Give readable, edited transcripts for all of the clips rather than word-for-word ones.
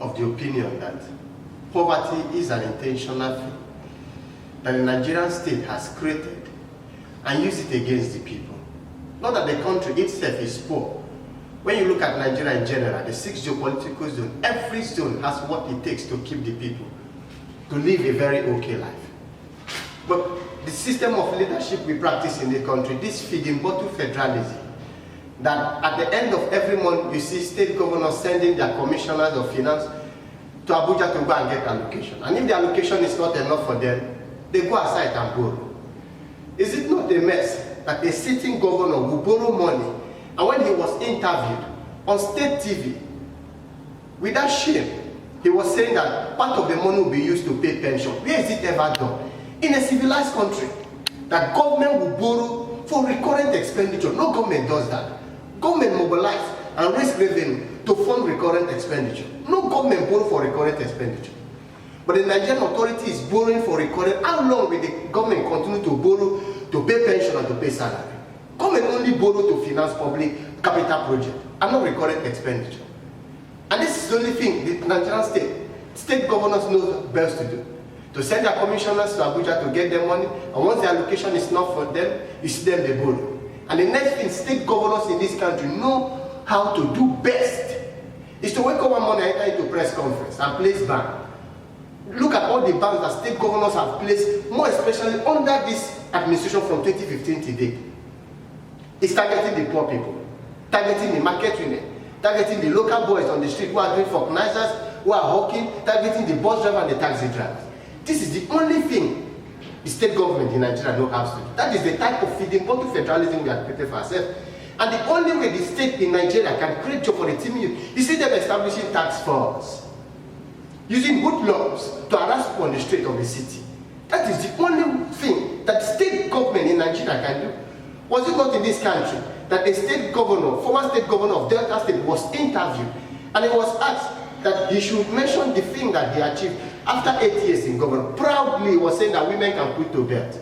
of the opinion that poverty is an intentional thing that the Nigerian state has created and used it against the people. Not that the country itself is poor. When you look at Nigeria in general, the 6 geopolitical zones, every zone has what it takes to keep the people to live a very okay life. But the system of leadership we practice in the country, this feeding bottle federalism, that at the end of every month you see state governors sending their commissioners of finance to Abuja to go and get allocation. And if the allocation is not enough for them, they go aside and borrow. Is it not a mess that a sitting governor will borrow money, and when he was interviewed on state TV, without shame, he was saying that part of the money will be used to pay pension? Where is it ever done? In a civilized country, that government will borrow for recurrent expenditure. No government does that. Government mobilize and raise revenue to fund recurrent expenditure. No government borrow for recurrent expenditure. But the Nigerian authority is borrowing for recurrent. How long will the government continue to borrow to pay pension and to pay salary? Government only borrow to finance public capital project and not recurrent expenditure. And this is the only thing the Nigerian state governors know best to do. To send their commissioners to Abuja to get their money, and once the allocation is not for them, you see them, they borrow. And the next thing state governors in this country know how to do best is to wake up one morning and enter into press conference and place ban. Look at all the bans that state governors have placed, more especially under this administration from 2015 to date. It's targeting the poor people, targeting the market women, targeting the local boys on the street who are doing vulcanizers, who are hawking, targeting the bus driver and the taxi drivers. This is the only thing the state government in Nigeria knows how to do. That is the type of feeding bottle federalism we have created for ourselves. And the only way the state in Nigeria can create job for the team you see them establishing tax force, using hoodlums to harass people on the street of the city. That is the only thing that the state government in Nigeria can do. Was it not in this country that a state governor, former state governor of Delta State, was interviewed and he was asked that he should mention the thing that he achieved after 8 years in government? Proudly he was saying that women can put to bed.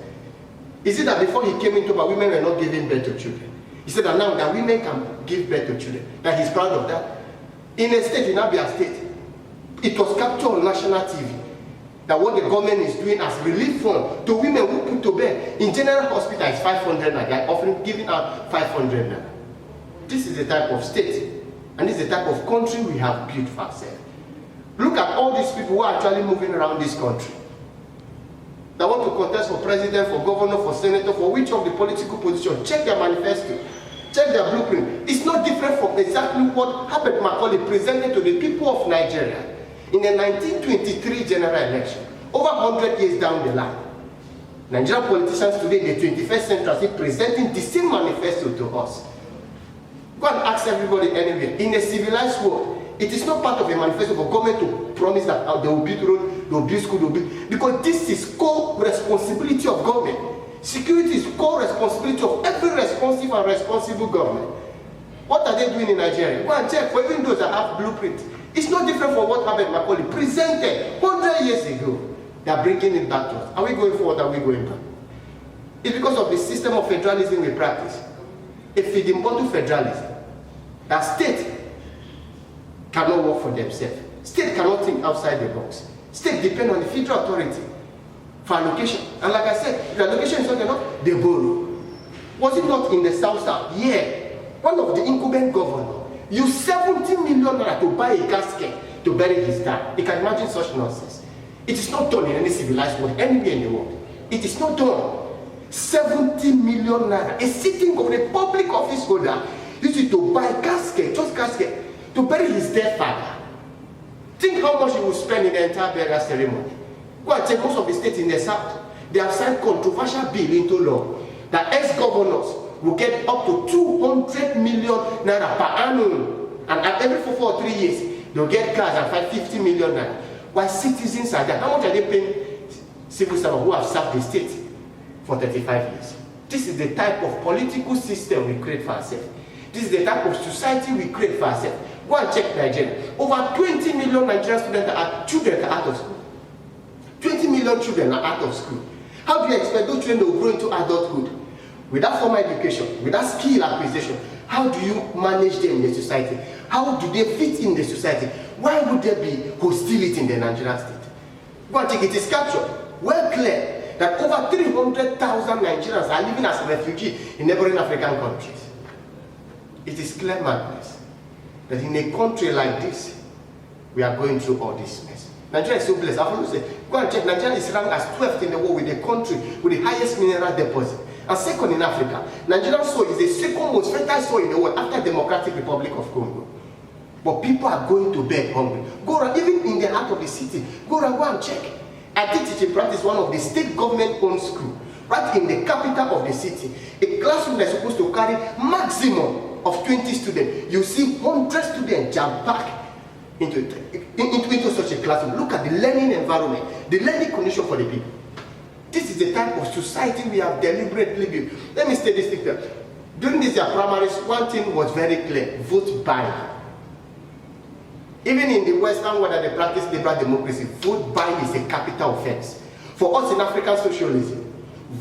Is it that before he came into power, women were not giving birth to children? He said that now that women can give birth to children, that he's proud of that. In a state, in Abia State, it was captured on national TV that what the government is doing as relief fund to women who put to bed in general hospital is 500 naira. They are offering giving out 500 naira. This is the type of state, and this is the type of country we have built for ourselves. Look at all these people who are actually moving around this country. They want to contest for president, for governor, for senator, for which of the political positions. Check their manifesto, check their blueprint. It's not different from exactly what Herbert Macaulay presented to the people of Nigeria in the 1923 general election, over 100 years down the line. Nigerian politicians today in the 21st century are still presenting the same manifesto to us. Go and ask everybody anywhere. In a civilized world, it is not part of a manifesto for government to promise that they will build road, they will build school, they will build, because this is core responsibility of government. Security is core responsibility of every responsive and responsible government. What are they doing in Nigeria? Go and check for even those that have blueprints. It's not different from what Herbert Macaulay presented 100 years ago. They are bringing it back to us. Are we going forward? Are we going back? It's because of the system of federalism we practice. A feeding bottle federalism. That state cannot work for themselves. State cannot think outside the box. State depend on the federal authority for allocation. And like I said, if the allocation is not enough, they borrow. Was it not in the South? Yeah. One of the incumbent governors used 70 million naira to buy a casket to bury his dad. You can imagine such nonsense. It is not done in any civilized world, anywhere in the world. It is not done. 70 million naira. A sitting governor, a public office holder, used it to buy a casket, just casket, to bury his dead father. Think how much he will spend in the entire burial ceremony. Go and check most of the states in the South. They have signed controversial bill into law that ex-governors will get up to 200 million naira per annum. And every 4 or 3 years, they'll get cars and 550 million naira. While citizens are there, how much are they paying civil servants who have served the state for 35 years? This is the type of political system we create for ourselves. This is the type of society we create for ourselves. Go and check Nigeria. Over 20 million Nigerian children are out of school. 20 million children are out of school. How do you expect those children to grow into adulthood? Without formal education, without skill acquisition, how do you manage them in the society? How do they fit in the society? Why would there be hostility in the Nigerian state? Go and check, it is captured, well clear, that over 300,000 Nigerians are living as refugees in neighboring African countries. It is clear madness that in a country like this, we are going through all this mess. Nigeria is so blessed. I've always said, go and check, Nigeria is ranked as 12th in the world with a country with the highest mineral deposit. And second in Africa, Nigerian soil is the second most fertile soil in the world after Democratic Republic of Congo. But people are going to bed hungry. Go around, even in the heart of the city, go around, go and check. I did teach in practice one of the state government-owned schools, right in the capital of the city. A classroom that's supposed to carry maximum of 20 students. You see 100 students jam packed into such a classroom. Look at the learning environment, the learning condition for the people. This is the type of society we have deliberately built. Let me say this thing here. During this year primaries, one thing was very clear: vote buying. Even in the Western world that they practice liberal democracy, vote buying is a capital offense. For us in African socialism,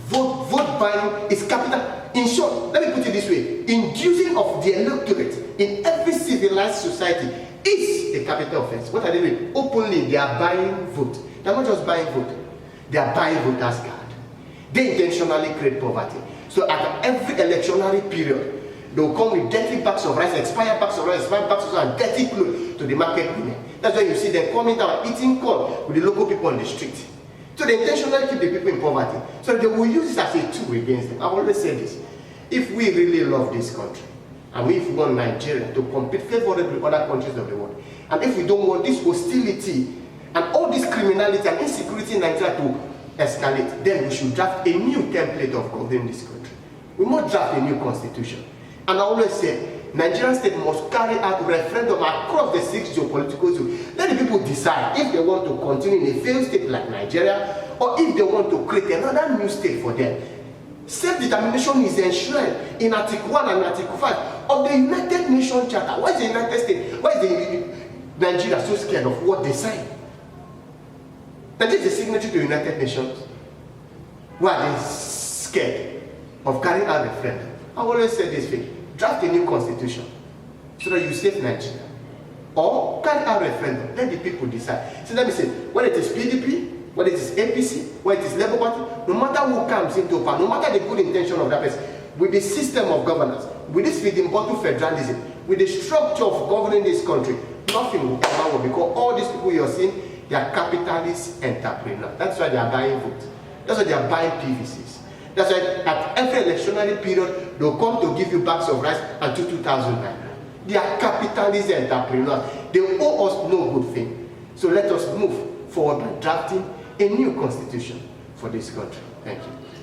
vote buying is capital. In short, let me put it this way: inducing of the electorate in every civilized society is a capital offense. What are they doing? Openly, they are buying vote. They are not just buying vote. They are buying voters' card. They intentionally create poverty. So at every electionary period, they will come with dirty bags of rice, expired bags of rice, expired bags of rice, and dirty clothes to the market women. That's why you see them coming down, eating corn with the local people on the street. So they intentionally keep the people in poverty. So they will use this as a tool against them. I've always said this. If we really love this country, and if we want Nigeria to compete favorably with other countries of the world, and if we don't want this hostility and all this criminality and insecurity in Nigeria to escalate, then we should draft a new template of governing this country. We must draft a new constitution. And I always say, Nigerian state must carry out referendum across the 6 geopolitical zones. Let the people decide if they want to continue in a failed state like Nigeria, or if they want to create another new state for them. Self-determination is enshrined in Article 1 and Article 5 of the United Nations Charter. Why is the United States, why is the Nigeria so scared of what they sign? Nigeria is a signatory to the United Nations. Why are they scared of carrying out referendum? I always say this thing: draft a new constitution so that you save Nigeria. Or carry out referendum, let the people decide. So let me say, whether it is PDP, whether it is APC, whether it is Labour Party, no matter who comes into power, no matter the good intention of that person, with the system of governance, with this feeding bottle federalism, with the structure of governing this country, nothing will come out, because all these people you're seeing, they are capitalist entrepreneurs. That's why they are buying votes. That's why they are buying PVCs. That's why at every electionary period, they'll come to give you bags of rice and 2,000 naira. They are capitalist entrepreneurs. They owe us no good thing. So let us move forward by drafting a new constitution for this country. Thank you.